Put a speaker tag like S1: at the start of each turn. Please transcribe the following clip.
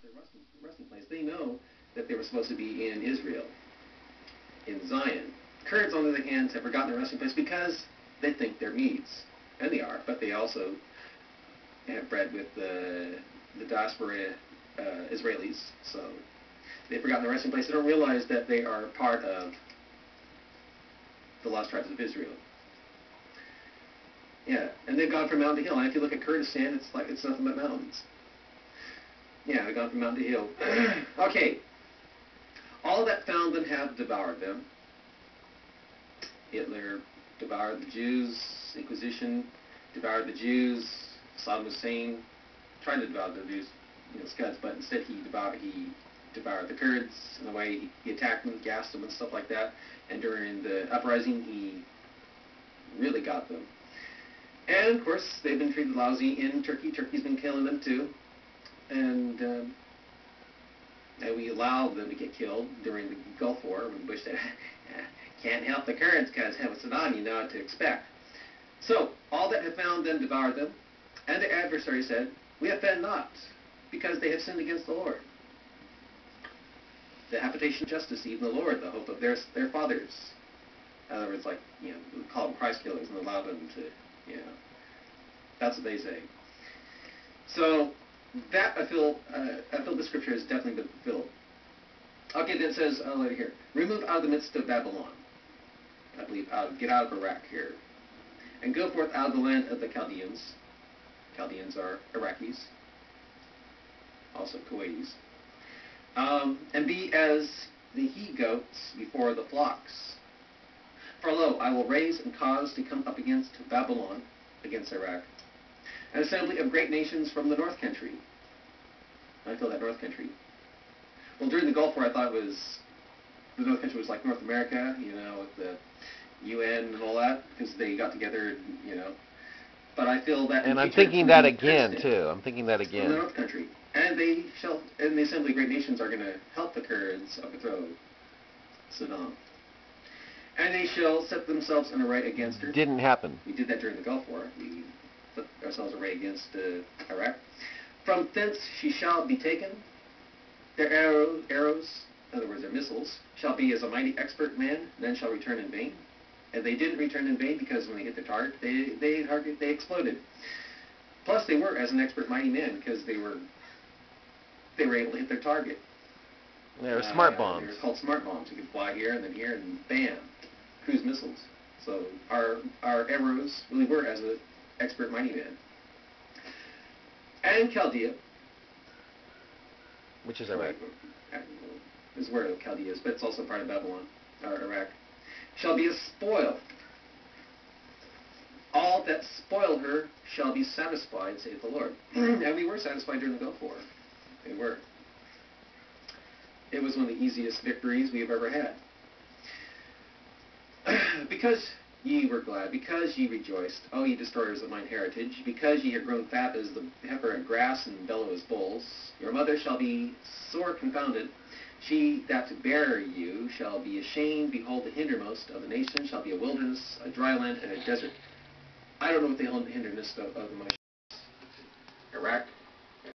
S1: their resting place. They know that they were supposed to be in Israel, in Zion. Kurds, on the other hand, have forgotten their resting place because they think they're Medes, and they are, but they also have bred with the diaspora Israelis, so they've forgotten their resting place. They don't realize that they are part of the lost tribes of Israel. Yeah, and they've gone from mountain to hill. And if you look at Kurdistan, it's like it's nothing but mountains. Yeah, they've gone from mountain to hill. Okay, all that found them have devoured them. Hitler devoured the Jews. Inquisition devoured the Jews. Saddam Hussein tried to devour the Jews, scuds, but instead he devoured the Kurds in the way he attacked them, gassed them, and stuff like that. And during the uprising, he really got them. And of course, they've been treated lousy in Turkey. Turkey's been killing them too, and we allowed them to get killed during the Gulf War when Bush said, "Can't help the Kurds because with Saddam, you know what to expect." So all that have found them devoured them, and their adversary said, "We offend not, because they have sinned against the Lord." The habitation of justice, even the Lord, the hope of their fathers. In other words, we call them Christ killers and allow them to, that's what they say. So that I feel the scripture has definitely been fulfilled. Okay, then it says later here, remove out of the midst of Babylon. I believe get out of Iraq here, and go forth out of the land of the Chaldeans. Chaldeans are Iraqis, also Kuwaitis. And be as the he-goats before the flocks. For lo, I will raise and cause to come up against Babylon, against Iraq, an assembly of great nations from the north country. I feel that north country. Well, during the Gulf War, I thought the north country was like North America, with the UN and all that, because they got together, But I feel that.
S2: And I'm thinking that again too. I'm thinking that again.
S1: From the north country. And the assembly of great nations are going to help the Kurds overthrow Saddam. And they shall set themselves in array against her.
S2: Didn't happen.
S1: We did that during the Gulf War. We put ourselves in array against Iraq. From thence she shall be taken. Their arrows, in other words, their missiles, shall be as a mighty expert man, then shall return in vain. And they didn't return in vain because when they hit the target, they exploded. Plus, they were as an expert mighty man because they were able to hit their target.
S2: They were smart bombs.
S1: They were called smart bombs. You could fly here, and bam, cruise missiles. So our arrows really were as an expert mighty man. And Chaldea,
S2: which is Iraq,
S1: is where Chaldea is, but it's also part of Babylon, or Iraq, shall be a spoil. All that spoil her shall be satisfied, saith the Lord. And we were satisfied during the Gulf War. We were. It was one of the easiest victories we have ever had. Because ye were glad, because ye rejoiced, O ye destroyers of mine heritage, because ye are grown fat as the heifer and grass and bellow as bulls, your mother shall be sore confounded. She that bare you shall be ashamed. Behold, the hindermost of the nations shall be a wilderness, a dry land, and a desert. I don't know what the hinderness of the Iraq.